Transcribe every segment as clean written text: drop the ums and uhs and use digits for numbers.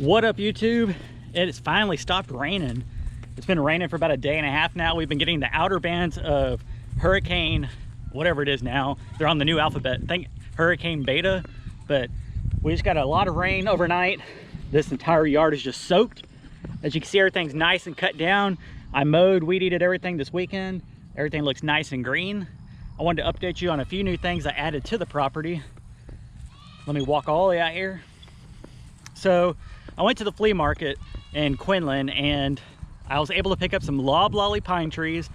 What up, YouTube? It has finally stopped raining. It's been raining for about a day and a half now. We've been getting the outer bands of hurricane, whatever it is now. They're on the new alphabet. I think hurricane beta, but we just got a lot of rain overnight. This entire yard is just soaked. As you can see, everything's nice and cut down. I mowed, weed eated everything this weekend. Everything looks nice and green. I wanted to update you on a few new things I added to the property. Let me walk all the way out here. So I went to the flea market in Quinlan and I was able to pick up some loblolly pine trees.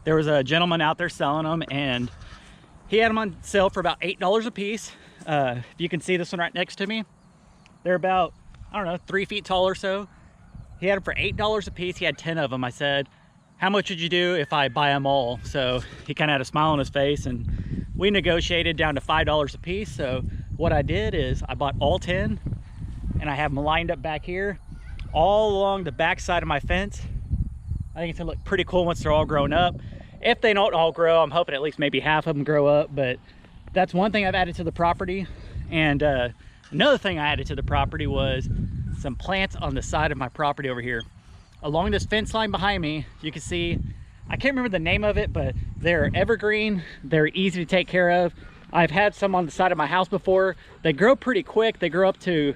There was a gentleman out there selling them and he had them on sale for about $8 a piece. If you can see this one right next to me, they're about, I don't know, 3 feet tall or so. He had them for $8 a piece. He had 10 of them. I said, how much would you do if I buy them all? So he kind of had a smile on his face and we negotiated down to $5 a piece. So what I did is I bought all 10 and I have them lined up back here all along the back side of my fence. I think it's gonna look pretty cool once they're all grown up. If they don't all grow, I'm hoping at least maybe half of them grow up, but that's one thing I've added to the property. And another thing I added to the property was some plants on the side of my property over here. Along this fence line behind me, you can see, I can't remember the name of it, but they're evergreen. They're easy to take care of. I've had some on the side of my house before. They grow pretty quick. They grow up to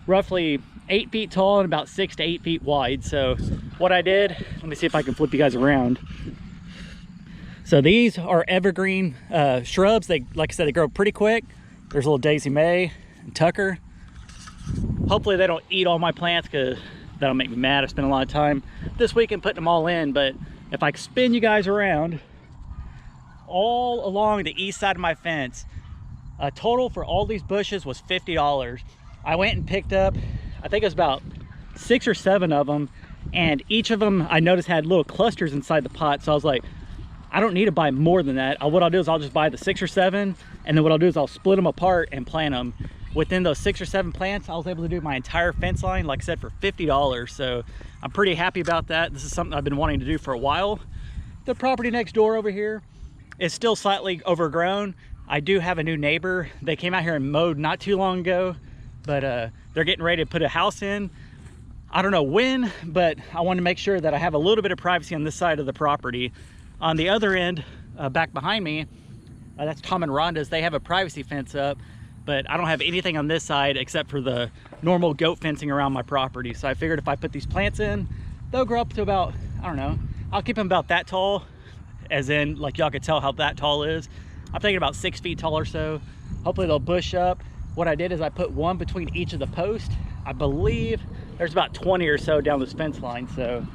roughly 8 feet tall and about 6 to 8 feet wide. So what I did, let me see if I can flip you guys around. So these are evergreen shrubs. They, like I said, they grow pretty quick. There's a little Daisy May and Tucker. Hopefully they don't eat all my plants because that'll make me mad. I spent a lot of time this weekend putting them all in, but if I spin you guys around all along the east side of my fence, a total for all these bushes was $50. I went and picked up, I think it was about 6 or 7 of them, and each of them I noticed had little clusters inside the pot. So I was like, I don't need to buy more than that. What I'll do is I'll just buy the 6 or 7, and then what I'll do is I'll split them apart and plant them. Within those 6 or 7 plants, I was able to do my entire fence line, like I said, for $50. So I'm pretty happy about that. This is something I've been wanting to do for a while. The property next door over here is still slightly overgrown. I do have a new neighbor. They came out here and mowed not too long ago, but they're getting ready to put a house in. I don't know when, but I want to make sure that I have a little bit of privacy on this side of the property. On the other end, back behind me, that's Tom and Rhonda's. They have a privacy fence up, but I don't have anything on this side except for the normal goat fencing around my property. So I figured if I put these plants in, they'll grow up to about, I don't know, I'll keep them about that tall, as in like y'all could tell how that tall is. I'm thinking about 6 feet tall or so. Hopefully they'll bush up. What I did is I put one between each of the posts. I believe there's about 20 or so down this fence line. So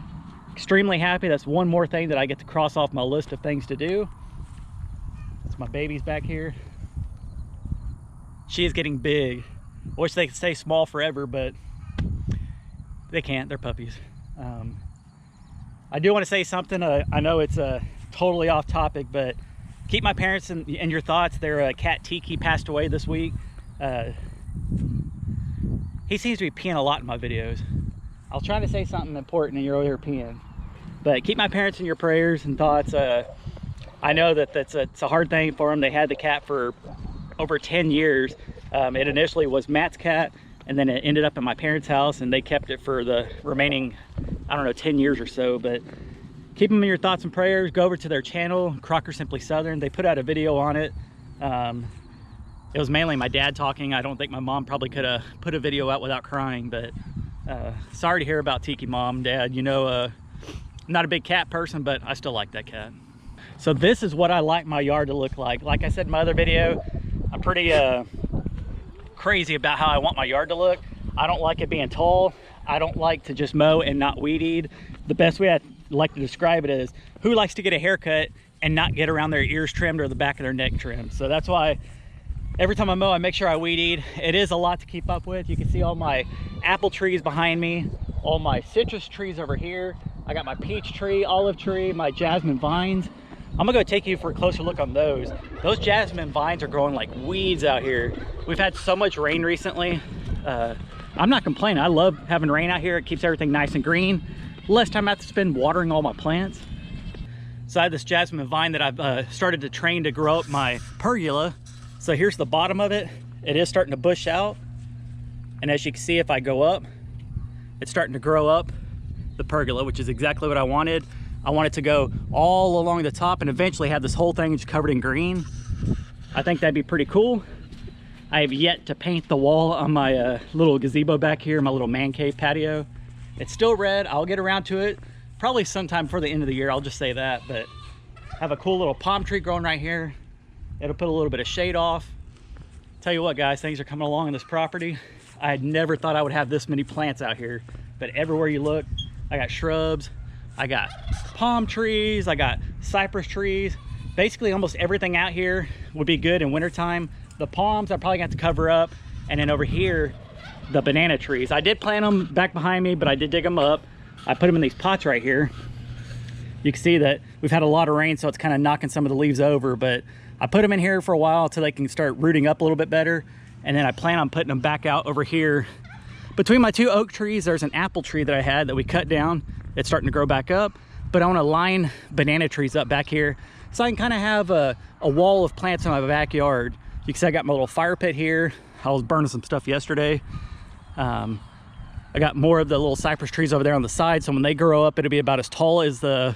extremely happy. That's one more thing that I get to cross off my list of things to do. That's my babies back here. She is getting big. I wish they could stay small forever, but they can't. They're puppies. I do want to say something. I know it's totally off topic, but keep my parents in your thoughts. Their cat Tiki passed away this week. He seems to be peeing a lot in my videos. I was trying to say something important and you're over here peeing. But keep my parents in your prayers and thoughts. I know that it's a hard thing for them. They had the cat for over 10 years. It initially was Matt's cat, and then it ended up in my parents' house, and they kept it for the remaining, I don't know, 10 years or so. But keep them in your thoughts and prayers. Go over to their channel, Crocker Simply Southern. They put out a video on it. It was mainly my dad talking. I don't think my mom probably could have put a video out without crying, but sorry to hear about Tiki, Mom, Dad. You know, I'm not a big cat person, but I still like that cat. So this is what I like my yard to look like. Like I said in my other video, I'm pretty crazy about how I want my yard to look. I don't like it being tall. I don't like to just mow and not weed eat. The best way I like to describe it is, who likes to get a haircut and not get around their ears trimmed or the back of their neck trimmed? So that's why every time I mow, I make sure I weed eat. It is a lot to keep up with. You can see all my apple trees behind me, all my citrus trees over here. I got my peach tree, olive tree, my jasmine vines. I'm gonna go take you for a closer look on those. Those jasmine vines are growing like weeds out here. We've had so much rain recently. I'm not complaining. I love having rain out here. It keeps everything nice and green. Less time I have to spend watering all my plants. So I have this jasmine vine that I've started to train to grow up my pergola. So here's the bottom of it. It is starting to bush out. And as you can see, if I go up, it's starting to grow up the pergola, which is exactly what I wanted. I want it to go all along the top and eventually have this whole thing just covered in green. I think that'd be pretty cool. I have yet to paint the wall on my little gazebo back here, my little man cave patio. It's still red. I'll get around to it probably sometime before the end of the year, I'll just say that. But I have a cool little palm tree growing right here. It'll put a little bit of shade off. Tell you what, guys, things are coming along on this property. I had never thought I would have this many plants out here, but everywhere you look, I got shrubs, I got palm trees, I got cypress trees. Basically almost everything out here would be good in wintertime. The palms I probably got to cover up, and then over here, the banana trees. I did plant them back behind me, but I did dig them up. I put them in these pots right here. You can see that we've had a lot of rain, so it's kind of knocking some of the leaves over, but I put them in here for a while until they can start rooting up a little bit better. And then I plan on putting them back out over here. Between my two oak trees, there's an apple tree that I had that we cut down. It's starting to grow back up, but I want to line banana trees up back here so I can kind of have a wall of plants in my backyard. You can see I got my little fire pit here. I was burning some stuff yesterday. I got more of the little cypress trees over there on the side, so when they grow up, it'll be about as tall as the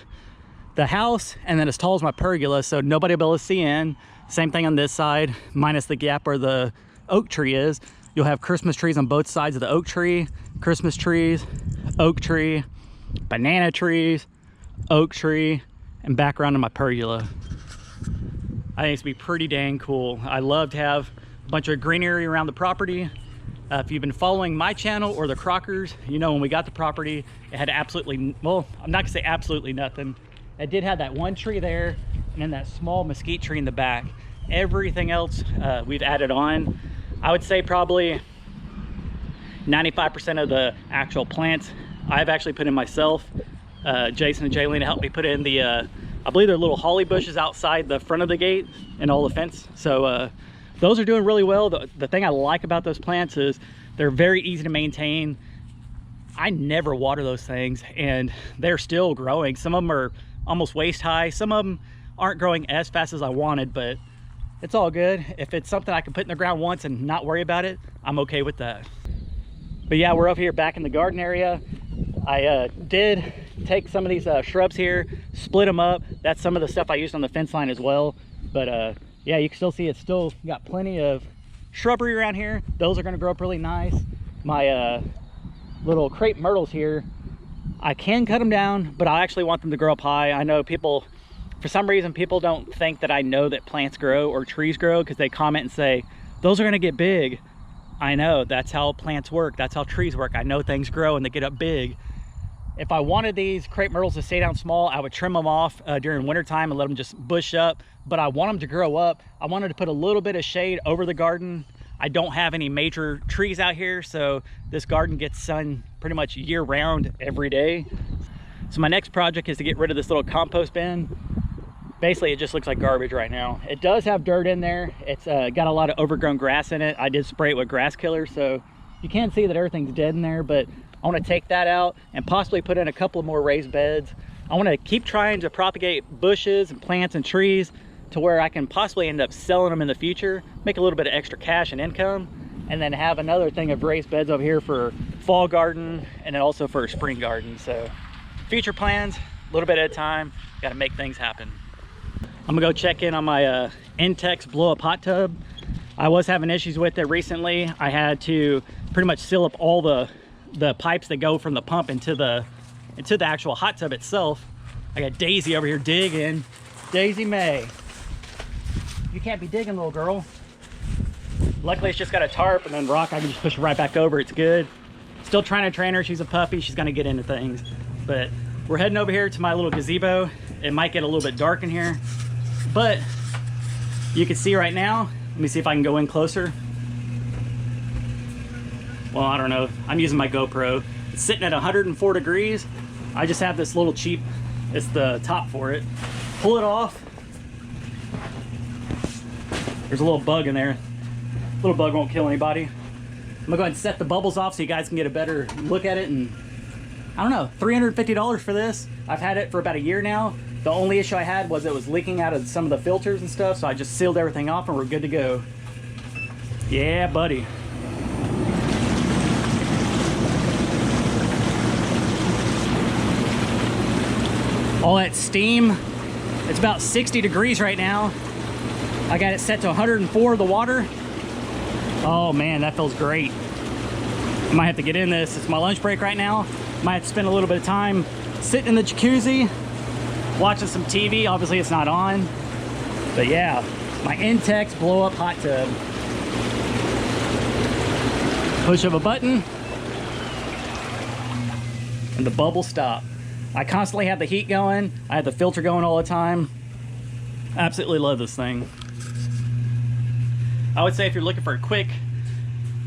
house, and then as tall as my pergola, so nobody will be able to see in. Same thing on this side, minus the gap where the oak tree is. You'll have Christmas trees on both sides of the oak tree, Christmas trees, oak tree, banana trees, oak tree, and back around to my pergola. I think it's gonna be pretty dang cool. I love to have a bunch of greenery around the property. If you've been following my channel or the Crockers, you know when we got the property, it had absolutely, well, I'm not gonna say absolutely nothing. It did have that one tree there, and then that small mesquite tree in the back. Everything else we've added on. I would say probably 95% of the actual plants I've actually put in myself. Jason and Jaylene helped me put in the, I believe they're little holly bushes outside the front of the gate and all the fence. So those are doing really well. The thing I like about those plants is they're very easy to maintain. I never water those things and they're still growing. Some of them are almost waist high. Some of them aren't growing as fast as I wanted, but it's all good. If it's something I can put in the ground once and not worry about it, I'm okay with that. But yeah, we're over here back in the garden area. I did take some of these shrubs here, split them up. That's some of the stuff I used on the fence line as well. But yeah, you can still see it's still got plenty of shrubbery around here. Those are gonna grow up really nice. My little crepe myrtles here, I can cut them down, but I actually want them to grow up high. I know people, for some reason, people don't think that I know that plants grow or trees grow because they comment and say, those are gonna get big. I know, that's how plants work. That's how trees work. I know things grow and they get up big. If I wanted these crepe myrtles to stay down small, I would trim them off during winter time and let them just bush up. But I want them to grow up. I wanted to put a little bit of shade over the garden. I don't have any major trees out here, so this garden gets sun pretty much year round every day. So my next project is to get rid of this little compost bin. Basically, it just looks like garbage right now. It does have dirt in there. It's got a lot of overgrown grass in it. I did spray it with grass killer, so you can see that everything's dead in there, but I want to take that out and possibly put in a couple of more raised beds. I want to keep trying to propagate bushes and plants and trees to where I can possibly end up selling them in the future, make a little bit of extra cash and income, and then have another thing of raised beds over here for fall garden and then also for a spring garden. So future plans, a little bit at a time, got to make things happen. I'm gonna go check in on my Intex blow up hot tub. I was having issues with it recently. I had to pretty much seal up all the pipes that go from the pump into the actual hot tub itself. I got Daisy over here digging. Daisy May, you can't be digging, little girl. Luckily it's just got a tarp and then rock. I can just push it right back over. It's good. Still trying to train her. She's a puppy. She's gonna get into things. But we're heading over here to my little gazebo. It might get a little bit dark in here, but you can see right now. Let me see if I can go in closer. Well, I don't know. I'm using my GoPro. It's sitting at 104 degrees. I just have this little cheap, it's the top for it. Pull it off. There's a little bug in there. Little bug won't kill anybody. I'm gonna go ahead and set the bubbles off so you guys can get a better look at it. And I don't know, $350 for this. I've had it for about a year now. The only issue I had was it was leaking out of some of the filters and stuff, so I just sealed everything off and we're good to go. Yeah, buddy. all that steam. It's about 60 degrees right now. I got it set to 104, the water. Oh man, that feels great. I might have to get in this. It's my lunch break right now. Might have to spend a little bit of time sitting in the jacuzzi, watching some TV. Obviously it's not on, but yeah, my Intex blow up hot tub. Push of a button and the bubbles stop. I constantly have the heat going. I have the filter going all the time. Absolutely love this thing. I would say if you're looking for a quick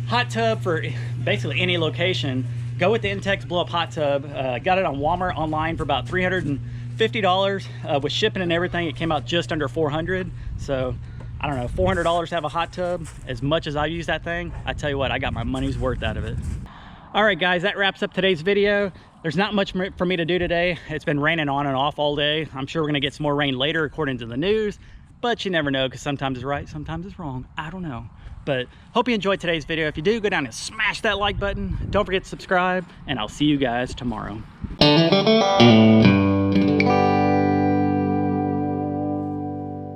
hot tub for basically any location, go with the Intex blow up hot tub. Got it on Walmart online for about $350 with shipping and everything. It came out just under $400. So I don't know, $400 to have a hot tub. As much as I use that thing, I tell you what, I got my money's worth out of it. All right guys, that wraps up today's video. There's not much for me to do today. It's been raining on and off all day. I'm sure we're gonna get some more rain later according to the news, but you never know, because sometimes it's right, sometimes it's wrong. I don't know. But hope you enjoyed today's video. If you do, go down and smash that like button. Don't forget to subscribe, and I'll see you guys tomorrow.